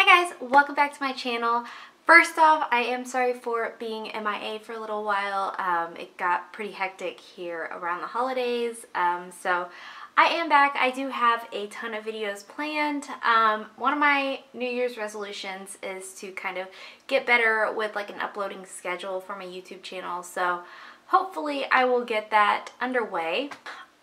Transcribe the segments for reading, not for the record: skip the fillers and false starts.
Hi guys, welcome back to my channel. First off, I am sorry for being MIA for a little while. It got pretty hectic here around the holidays, so I am back. I do have a ton of videos planned. One of my New Year's resolutions is to kind of get better with like an uploading schedule for my YouTube channel, so hopefully I will get that underway.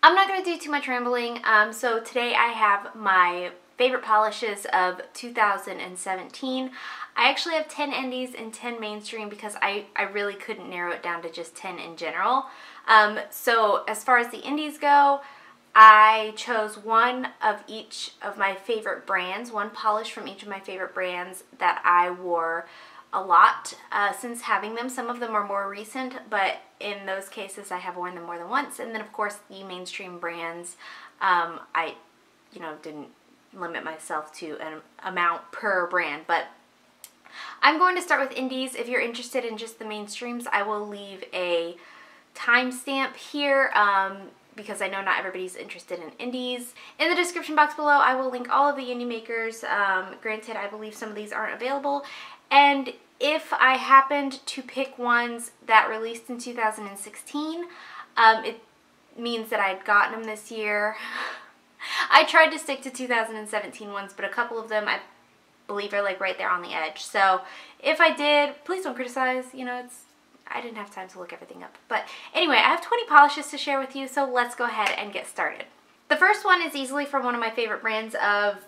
I'm not going to do too much rambling, so today I have my favorite polishes of 2017. I actually have 10 indies and 10 mainstream because I really couldn't narrow it down to just 10 in general. So as far as the indies go, I chose one of each of my favorite brands, one polish from each of my favorite brands that I wore a lot since having them. Some of them are more recent, but in those cases I have worn them more than once. And then of course the mainstream brands, I didn't limit myself to an amount per brand, but I'm going to start with indies. If you're interested in just the mainstreams, I will leave a timestamp here because I know not everybody's interested in indies. In the description box below, I will link all of the indie makers. Granted, I believe some of these aren't available, and if I happened to pick ones that released in 2016, it means that I'd gotten them this year. I tried to stick to 2017 ones, but a couple of them I believe are like right there on the edge. So if I did, please don't criticize. You know, I didn't have time to look everything up. But anyway, I have 20 polishes to share with you, so let's go ahead and get started. The first one is easily from one of my favorite brands of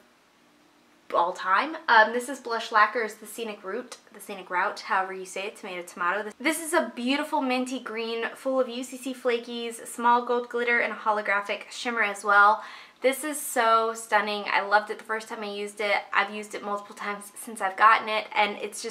all time. This is Blush Lacquers, the Scenic Route, however you say it, tomato tomato. This is a beautiful minty green full of UCC flakies, small gold glitter, and a holographic shimmer as well. This is so stunning. I loved it the first time I used it. I've used it multiple times since I've gotten it, and it's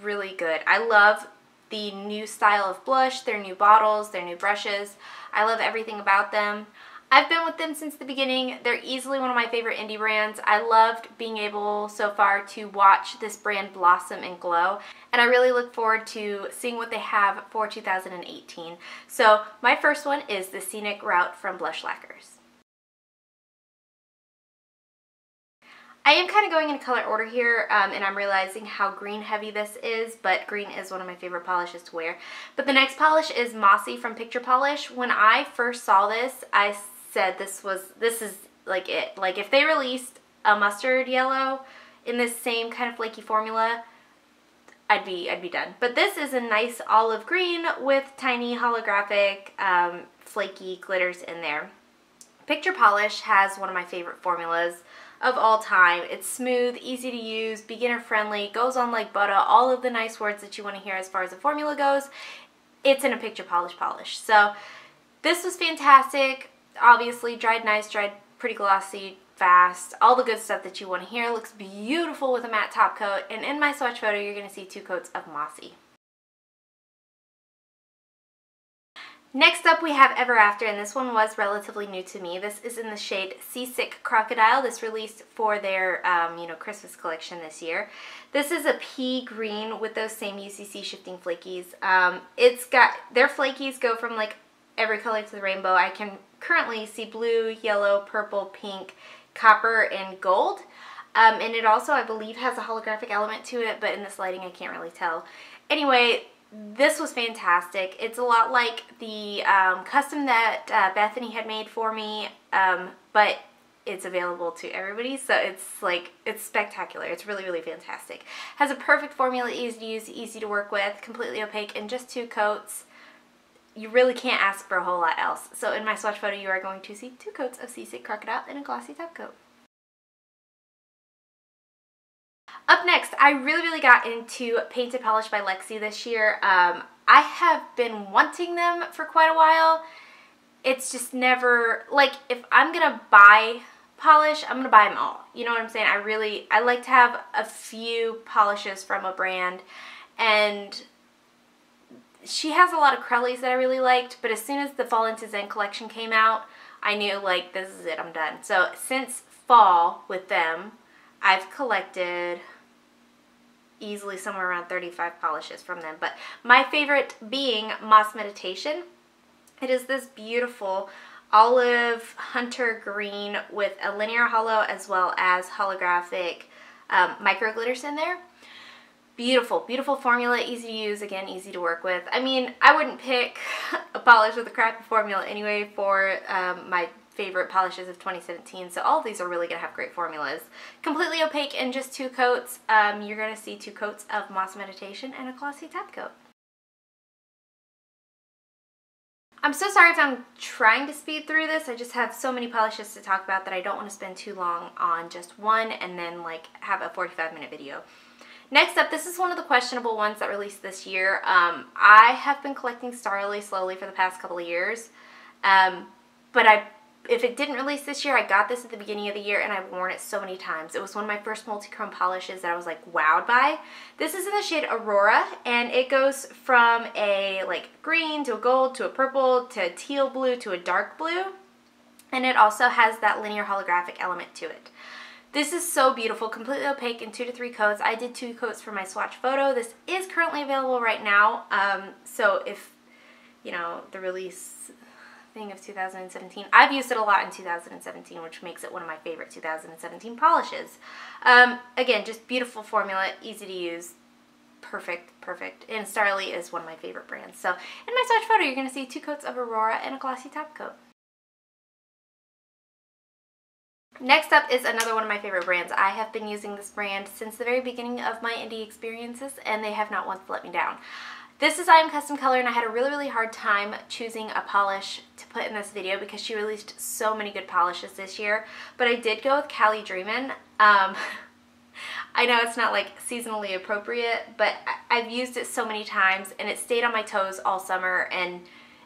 really good. I love the new style of blush, their new bottles, their new brushes. I love everything about them. I've been with them since the beginning. They're easily one of my favorite indie brands. I loved being able so far to watch this brand blossom and glow, and I really look forward to seeing what they have for 2018. So my first one is the Scenic Route from Blush Lacquers. I am kind of going in color order here, and I'm realizing how green heavy this is, but green is one of my favorite polishes to wear. But the next polish is Mossy from Picture Polish. When I first saw this, I said this is like it. Like if they released a mustard yellow in this same kind of flaky formula, I'd be done. But this is a nice olive green with tiny holographic flaky glitters in there. Picture Polish has one of my favorite formulas of all time. It's smooth, easy to use, beginner friendly, goes on like butter, all of the nice words that you want to hear as far as the formula goes. It's in a Picture polish. So this was fantastic. Obviously dried nice, dried pretty glossy, fast, all the good stuff that you want to hear. Looks beautiful with a matte top coat, and in my swatch photo you're going to see 2 coats of Mossy. Next up we have Ever After, and this one was relatively new to me. This is in the shade Seasick Crocodile. This released for their Christmas collection this year. This is a pea green with those same UCC shifting flakies. It's got, their flakies go from like every color to the rainbow. I can currently see blue, yellow, purple, pink, copper, and gold. And it also, I believe, has a holographic element to it, but in this lighting I can't really tell. Anyway, this was fantastic. It's a lot like the custom that Bethany had made for me, but it's available to everybody, so it's spectacular. It's really, really fantastic. Has a perfect formula, easy to use, easy to work with, completely opaque, and just 2 coats. You really can't ask for a whole lot else. So in my swatch photo you are going to see 2 coats of Seasick Crocodile and a glossy top coat. Up next, I really got into Painted Polish by Lexi this year. I have been wanting them for quite a while. It's just never, like, if I'm gonna buy polish, I'm gonna buy them all. You know what I'm saying? I like to have a few polishes from a brand, and she has a lot of Crellies that I really liked, but as soon as the Fall into Zen collection came out, I knew, like, this is it, I'm done. So since fall with them, I've collected easily somewhere around 35 polishes from them, but my favorite being Moss Meditation. It is this beautiful olive hunter green with a linear hollow as well as holographic micro glitters in there. Beautiful, beautiful formula, easy to use, again, easy to work with. I mean, I wouldn't pick a polish with a crappy formula anyway for my favorite polishes of 2017, so all of these are really going to have great formulas. Completely opaque in just 2 coats. You're going to see 2 coats of Moss Meditation and a glossy top coat. I'm so sorry if I'm trying to speed through this. I just have so many polishes to talk about that I don't want to spend too long on just one and then like have a 45-minute video. Next up, this is one of the questionable ones that released this year. I have been collecting Starly slowly for the past couple of years, but if it didn't release this year, I got this at the beginning of the year and I've worn it so many times. It was one of my first multi-chrome polishes that I was like wowed by. This is in the shade Aurora, and it goes from a like green to a gold to a purple to a teal blue to a dark blue, and it also has that linear holographic element to it. This is so beautiful, completely opaque in 2 to 3 coats. I did 2 coats for my swatch photo. This is currently available right now, so if, you know, the release thing of 2017, I've used it a lot in 2017, which makes it one of my favorite 2017 polishes. Again, just beautiful formula, easy to use, perfect, and Starly is one of my favorite brands. So in my swatch photo, you're going to see 2 coats of Aurora and a glossy top coat. Next up is another one of my favorite brands. I have been using this brand since the very beginning of my indie experiences, and they have not once let me down. This is I Am Custom Color, and I had a really hard time choosing a polish to put in this video because she released so many good polishes this year, but I did go with Cali Dreamin. I know it's not like seasonally appropriate, but I've used it so many times and it stayed on my toes all summer, and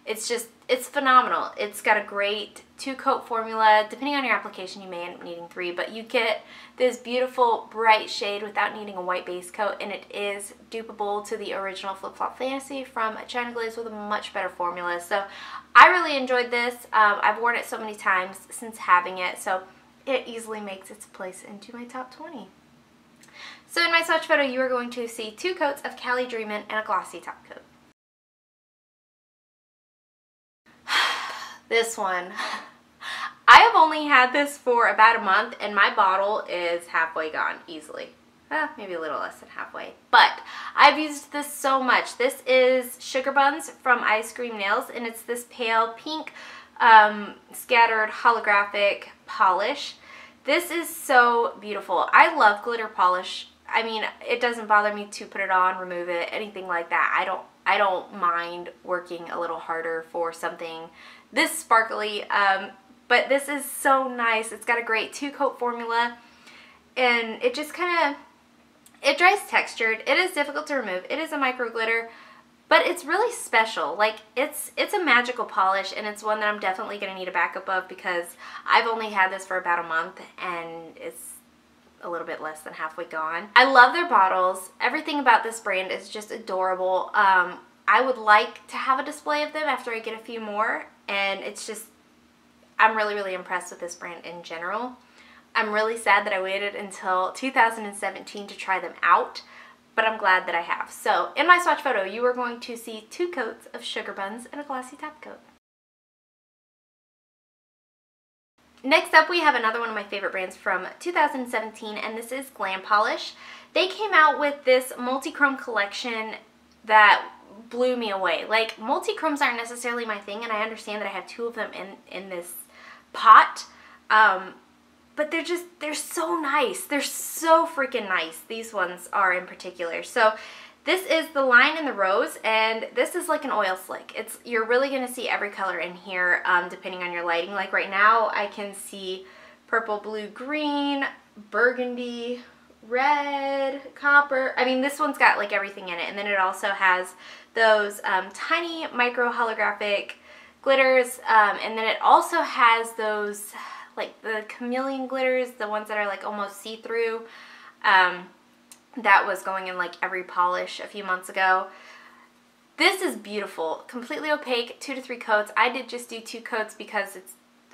it's phenomenal. It's got a great 2-coat formula. Depending on your application, you may end up needing 3, but you get this beautiful bright shade without needing a white base coat, and it is dupeable to the original Flip Flop Fantasy from China Glaze with a much better formula. So I really enjoyed this. I've worn it so many times since having it, so it easily makes its place into my top 20. So in my swatch photo, you are going to see 2 coats of Cali Dreamin and a glossy top coat. This one, I have only had this for about a month and my bottle is halfway gone easily. Maybe a little less than halfway, but I've used this so much. This is Sugar Buns from Ice Cream Nails, and it's this pale pink scattered holographic polish. This is so beautiful. I love glitter polish. I mean, it doesn't bother me to put it on, remove it, anything like that. I don't mind working a little harder for something this sparkly, but this is so nice. It's got a great 2-coat formula, and it just kind of, it dries textured. It is difficult to remove. It is a micro glitter, but it's really special. Like, it's a magical polish, and it's one that I'm definitely going to need a backup of because I've only had this for about a month, and it's a little bit less than halfway gone. I love their bottles. Everything about this brand is just adorable. I would like to have a display of them after I get a few more, and it's just, I'm really impressed with this brand in general. I'm really sad that I waited until 2017 to try them out, but I'm glad that I have. So in my swatch photo, you are going to see 2 coats of Sugar Buns and a glossy top coat. Next up, we have another one of my favorite brands from 2017, and this is Glam Polish. They came out with this multi-chrome collection that blew me away. Like, multi-chromes aren't necessarily my thing, and I understand that I have 2 of them in this pot, but they're so nice. They're so freaking nice. These ones are in particular. So this is the Line and the Rose, and this is like an oil slick. You're really going to see every color in here depending on your lighting. Like right now I can see purple, blue, green, burgundy, red, copper. I mean, this one's got like everything in it, and then it also has those tiny micro holographic glitters, and then it also has those like the chameleon glitters, the ones that are like almost see-through. That was going in like every polish a few months ago. This is beautiful, completely opaque, 2 to 3 coats. I did just do 2 coats because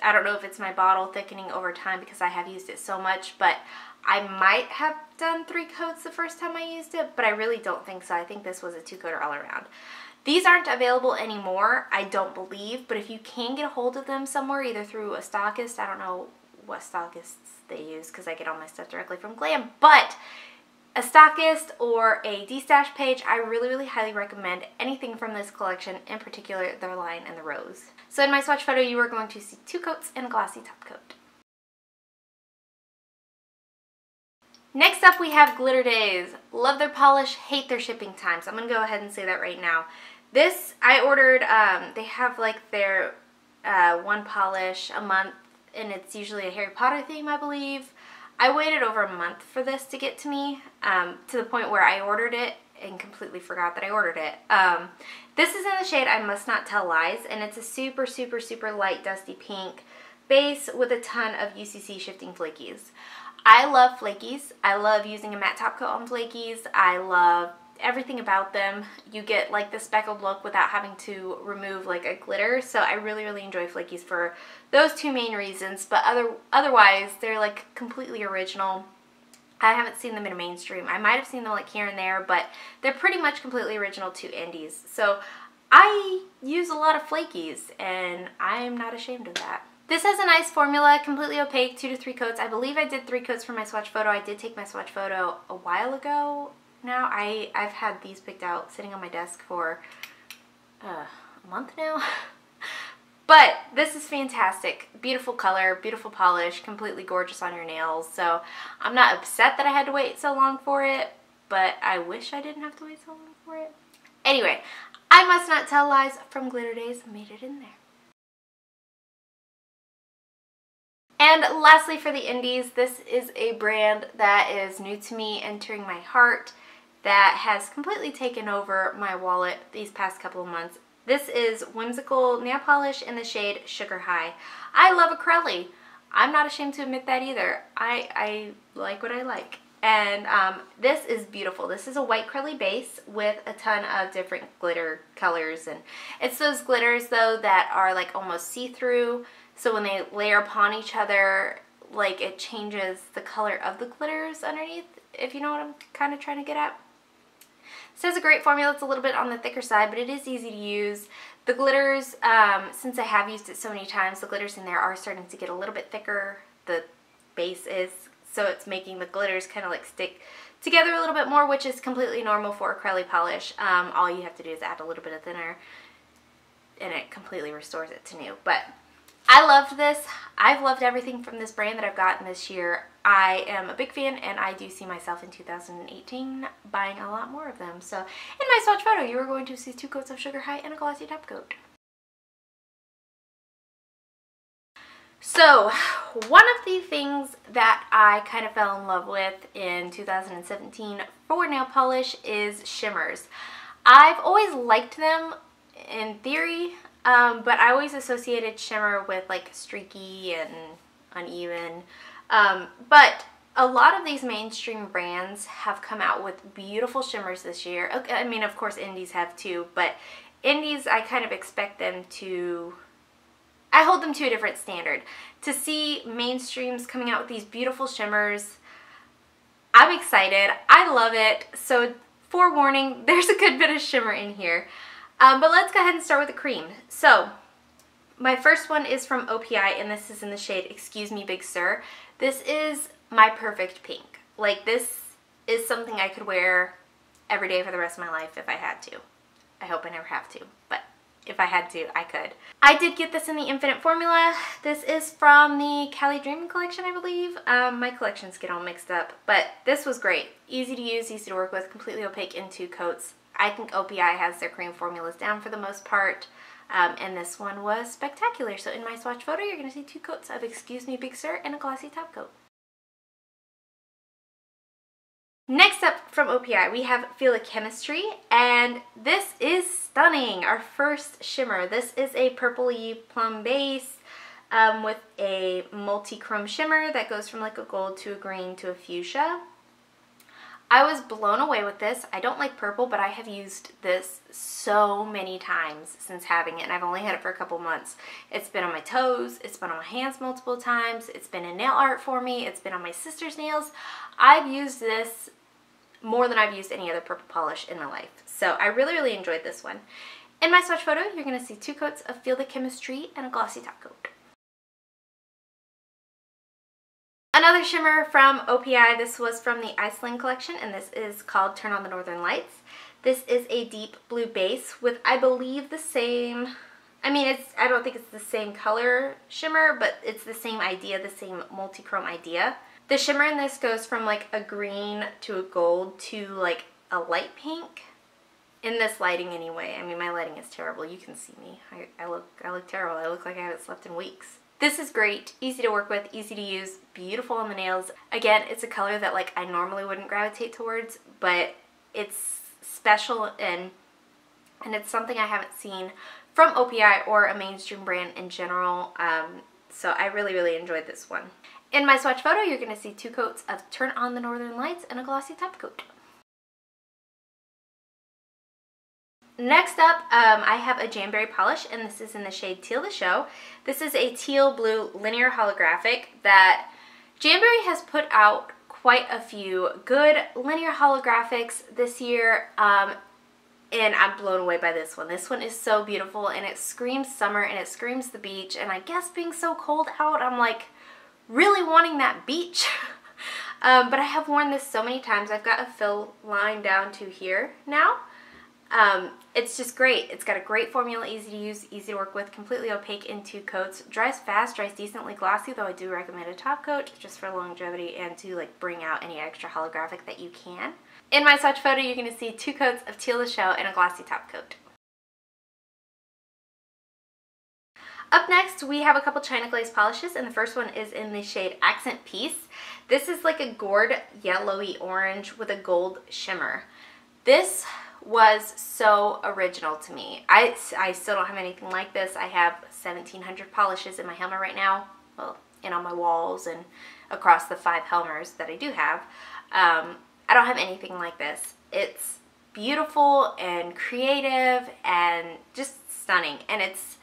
I don't know if it's my bottle thickening over time because I have used it so much, but I might have done 3 coats the first time I used it, but I really don't think so. I think this was a 2-coater all around. These aren't available anymore, I don't believe, but if you can get a hold of them somewhere, either through a stockist, I don't know what stockists they use because I get all my stuff directly from Glam, but a stockist or a de-stash page, I really, really highly recommend anything from this collection, in particular their line and the rose. So in my swatch photo, you are going to see 2 coats and a glossy top coat. Next up, we have Glitter Days. Love their polish, hate their shipping times. I'm going to go ahead and say that right now. This, I ordered, they have like their one polish a month, and it's usually a Harry Potter theme, I believe. I waited over a month for this to get to me, to the point where I ordered it and completely forgot that I ordered it. This is in the shade I Must Not Tell Lies, and it's a super, super, super light dusty pink base with a ton of UCC shifting flakies. I love flakies. I love using a matte top coat on flakies. I love everything about them. You get like the speckled look without having to remove like a glitter, so I really, really enjoy flakies for those 2 main reasons, but otherwise they're like completely original. I haven't seen them in a mainstream. I might have seen them like here and there, but they're pretty much completely original to indies. So I use a lot of flakies, and I'm not ashamed of that. This has a nice formula, completely opaque, 2 to 3 coats. I believe I did 3 coats for my swatch photo. I did take my swatch photo a while ago now. I've had these picked out sitting on my desk for a month now. But this is fantastic. Beautiful color, beautiful polish, completely gorgeous on your nails. So I'm not upset that I had to wait so long for it, but I wish I didn't have to wait so long for it. Anyway, I Must Not Tell Lies from Glitter Days made it in there. And lastly, for the indies, this is a brand that is new to me, entering my heart, that has completely taken over my wallet these past couple of months. This is Whimsical Nail Polish in the shade Sugar High. I love acrylic. I'm not ashamed to admit that either. I like what I like. And this is beautiful. This is a white acrylic base with a ton of different glitter colors. And it's those glitters, though, that are like almost see-through. So when they layer upon each other, like it changes the color of the glitters underneath, if you know what I'm kind of trying to get at. This has a great formula. It's a little bit on the thicker side, but it is easy to use. The glitters, since I have used it so many times, the glitters in there are starting to get a little bit thicker. The base is, so it's making the glitters kind of like stick together a little bit more, which is completely normal for acrylic polish. All you have to do is add a little bit of thinner, and it completely restores it to new. But I loved this. I've loved everything from this brand that I've gotten this year. I am a big fan, and I do see myself in 2018 buying a lot more of them. So in my swatch photo, you are going to see 2 coats of Sugar High and a glossy top coat. So one of the things that I kind of fell in love with in 2017 for nail polish is shimmers. I've always liked them in theory, but I always associated shimmer with like streaky and uneven. But a lot of these mainstream brands have come out with beautiful shimmers this year. Okay, I mean, of course, indies have too, but indies, I kind of expect them to, I hold them to a different standard. To see mainstreams coming out with these beautiful shimmers, I'm excited. I love it. So forewarning, there's a good bit of shimmer in here. But let's go ahead and start with the cream. So my first one is from OPI, and this is in the shade Excuse Me Big Sur. This is my perfect pink. Like, this is something I could wear every day for the rest of my life if I had to. I hope I never have to, but if I had to, I could. I did get this in the Infinite formula. This is from the Cali Dreamin collection, I believe. My collections get all mixed up, but this was great. Easy to use, easy to work with, completely opaque in 2 coats. I think OPI has their cream formulas down for the most part, and this one was spectacular. So in my swatch photo, you're going to see 2 coats of Excuse Me Big Sur and a glossy top coat. Next up from OPI, we have Feel the Chemis-tree, and this is stunning. Our first shimmer. This is a purpley plum base with a multi-chrome shimmer that goes from like a gold to a green to a fuchsia. I was blown away with this. I don't like purple, but I have used this so many times since having it, and I've only had it for a couple months. It's been on my toes, it's been on my hands multiple times, it's been in nail art for me, it's been on my sister's nails. I've used this more than I've used any other purple polish in my life. So I really, really enjoyed this one. In my swatch photo, you're going to see 2 coats of Feel the Chemis-tree and a glossy top coat. Another shimmer from OPI. This was from the Iceland collection, and this is called Turn on the Northern Lights. This is a deep blue base with, I believe, the same, I don't think it's the same color shimmer, but it's the same idea, the same multi-chrome idea. The shimmer in this goes from like a green to a gold to like a light pink. In this lighting anyway. I mean, my lighting is terrible. You can see me. I look terrible. I look like I haven't slept in weeks. This is great. Easy to work with, easy to use, beautiful on the nails. Again, it's a color that like I normally wouldn't gravitate towards, but it's special and it's something I haven't seen from OPI or a mainstream brand in general. So I really enjoyed this one. In my swatch photo, you're going to see 2 coats of Turn on the Northern Lights and a glossy top coat. Next up, I have a Jamberry polish, and this is in the shade Til the Show. This is a teal blue linear holographic that Jamberry has put out quite a few good linear holographics this year, and I'm blown away by this one. This one is so beautiful, and it screams summer, and it screams the beach, and I guess being so cold out, I'm like really wanting that beach. But I have worn this so many times. I've got a fill line down to here now. It's just great. It's got a great formula, easy to use, easy to work with, completely opaque in 2 coats. Dries fast, dries decently glossy, though I do recommend a top coat just for longevity and to like bring out any extra holographic that you can. In my swatch photo, you're going to see 2 coats of Til the Show and a glossy top coat. Up next, we have a couple China Glaze polishes, and the first one is in the shade Accent Piece. This is like a gourd yellowy orange with a gold shimmer. This was so original to me. I still don't have anything like this. I have 1,700 polishes in my Helmer right now, well, and on my walls and across the 5 Helmers that I do have. I don't have anything like this. It's beautiful and creative and just stunning, and it's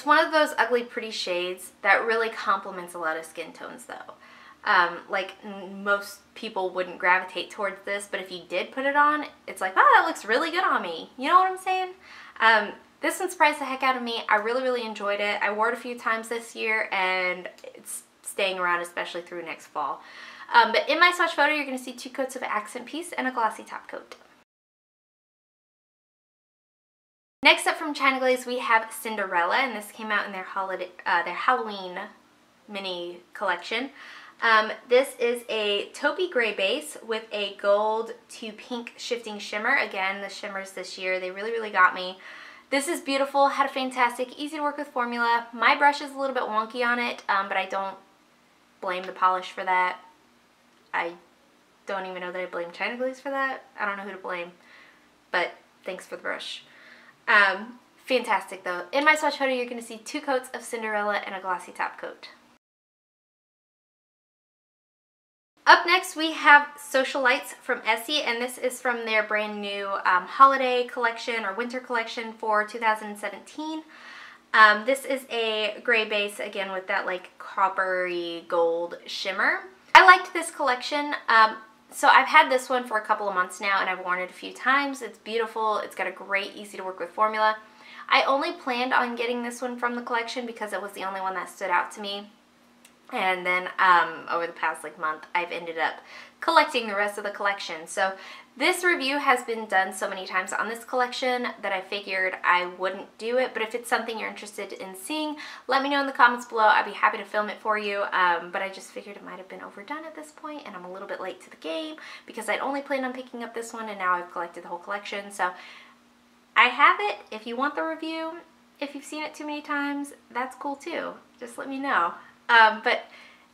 one of those ugly pretty shades that really complements a lot of skin tones though. Like most people wouldn't gravitate towards this, but if you did put it on, it's like, oh, that looks really good on me. You know what I'm saying? This one surprised the heck out of me. I really enjoyed it. I wore it a few times this year, and it's staying around, especially through next fall. But in my swatch photo, you're going to see 2 coats of Accent Piece and a glossy top coat. Next up from China Glaze, we have Cinderella, and this came out in their Halloween mini collection. This is a taupey gray base with a gold to pink shifting shimmer. Again, the shimmers this year, they really got me. This is beautiful, had a fantastic, easy to work with formula. My brush is a little bit wonky on it, but I don't blame the polish for that. I don't even know that I blame China Glaze for that. I don't know who to blame, but thanks for the brush. Fantastic though. In my swatch photo, you're going to see 2 coats of Cinderella and a glossy top coat. Up next, we have Socialites from Essie, and this is from their brand new holiday collection or winter collection for 2017. This is a gray base, again, with that like coppery gold shimmer. I liked this collection. So I've had this one for a couple of months now, and I've worn it a few times. It's beautiful. It's got a great, easy to work with formula. I only planned on getting this one from the collection because it was the only one that stood out to me. And then over the past like month, I've ended up collecting the rest of the collection. So this review has been done so many times on this collection that I figured I wouldn't do it. But if it's something you're interested in seeing, let me know in the comments below. I'd be happy to film it for you. But I just figured it might have been overdone at this point, and I'm a little bit late to the game because I'd only planned on picking up this one, and now I've collected the whole collection. So I have it. If you want the review, if you've seen it too many times, that's cool too. Just let me know. But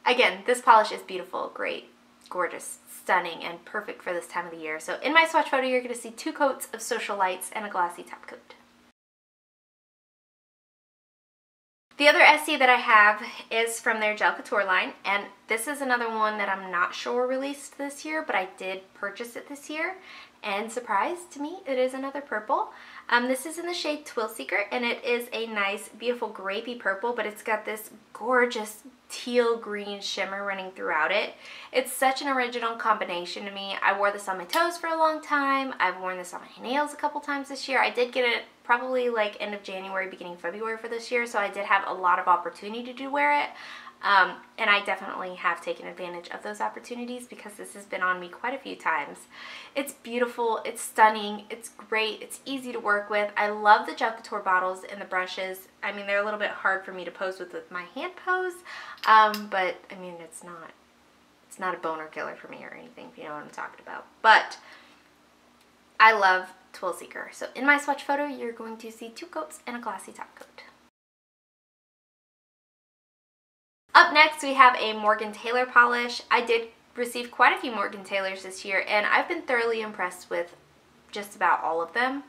again, this polish is beautiful, great, gorgeous, stunning, and perfect for this time of the year. So in my swatch photo, you're going to see 2 coats of Socialites and a glossy top coat. The other Essie that I have is from their Gel Couture line, and this is another one that I'm not sure released this year, but I did purchase it this year, and surprise to me, it is another purple. This is in the shade Twill Secret, and it is a nice, beautiful grapey purple, but it's got this gorgeous teal green shimmer running throughout it. It's such an original combination to me. I wore this on my toes for a long time. I've worn this on my nails a couple times this year. I did get it probably like end of January, beginning of February for this year, so I did have a lot of opportunity to wear it. And I definitely have taken advantage of those opportunities because this has been on me quite a few times. It's beautiful, it's stunning, it's great, it's easy to work with. I love the gel couture bottles and the brushes. I mean, they're a little bit hard for me to pose with my hand pose, but I mean, it's not a boner killer for me or anything, if you know what I'm talking about. But I love Twill Seeker. So in my swatch photo, you're going to see 2 coats and a glossy top coat. Up next, we have a Morgan Taylor polish. I did receive quite a few Morgan Taylors this year, and I've been thoroughly impressed with just about all of them.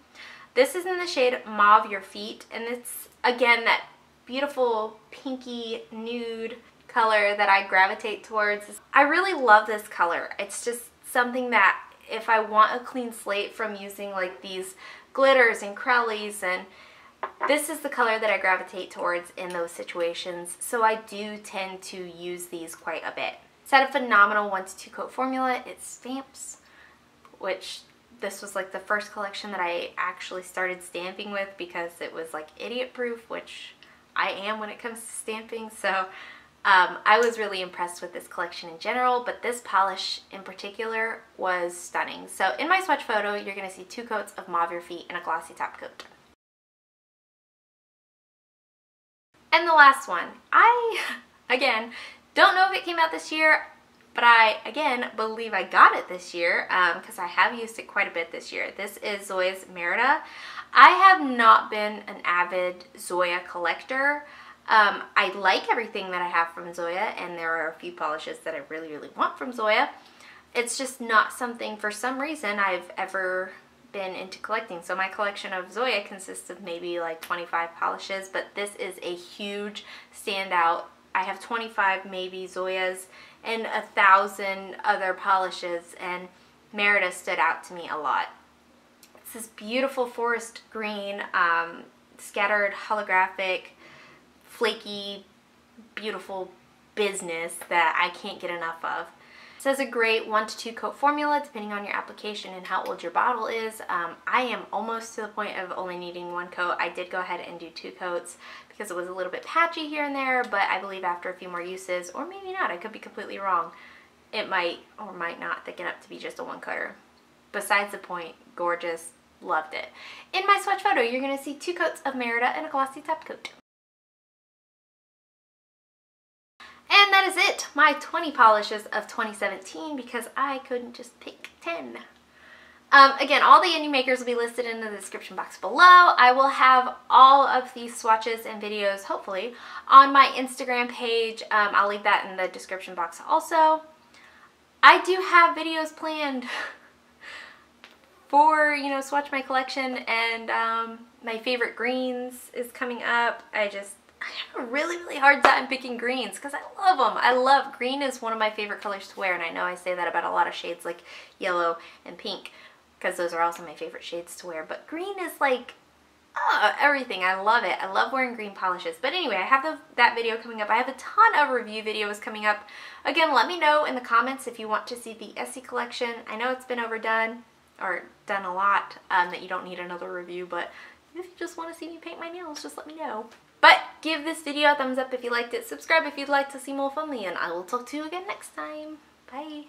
This is in the shade Mauve Your Feet, and it's, again, that beautiful pinky nude color that I gravitate towards. I really love this color. It's just something that if I want a clean slate from using like these glitters and crowleys, and this is the color that I gravitate towards in those situations, so I do tend to use these quite a bit. It's had a phenomenal 1 to 2 coat formula. It stamps, which this was like the first collection that I actually started stamping with because it was like idiot proof, which I am when it comes to stamping. So I was really impressed with this collection in general, but this polish in particular was stunning. So in my swatch photo, you're going to see 2 coats of Mauve Your Feet and a glossy top coat. And the last one, I, again, don't know if it came out this year, but I, again, believe I got it this year because I have used it quite a bit this year. This is Zoya's Merida. I have not been an avid Zoya collector. I like everything that I have from Zoya, and there are a few polishes that I really, really want from Zoya. It's just not something, for some reason, I've ever been into collecting. So my collection of Zoya consists of maybe like 25 polishes, but this is a huge standout. I have 25 maybe Zoyas and 1,000 other polishes, and Merida stood out to me a lot. It's this beautiful forest green, scattered holographic, flaky, beautiful business that I can't get enough of. It has a great 1 to 2 coat formula depending on your application and how old your bottle is. I am almost to the point of only needing 1 coat. I did go ahead and do 2 coats because it was a little bit patchy here and there, but I believe after a few more uses, or maybe not, I could be completely wrong, it might or might not thicken up to be just a 1 coater. Besides the point, gorgeous, loved it. In my swatch photo, you're going to see 2 coats of Merida and a glossy top coat. And that is it, my 20 polishes of 2017, because I couldn't just pick 10. Again, all the indie makers will be listed in the description box below. I will have all of these swatches and videos, hopefully, on my Instagram page. I'll leave that in the description box also. I do have videos planned for, you know, swatch my collection, and my favorite greens is coming up. I have a really, really hard time picking greens because I love them. I love, green is one of my favorite colors to wear, and I know I say that about a lot of shades like yellow and pink because those are also my favorite shades to wear, but green is like everything. I love it. I love wearing green polishes. But anyway, I have that video coming up. I have a ton of review videos coming up. Again, let me know in the comments if you want to see the Essie collection. I know it's been overdone, or done a lot, that you don't need another review, but if you just want to see me paint my nails, just let me know. But give this video a thumbs up if you liked it, subscribe if you'd like to see more from me, and I will talk to you again next time. Bye!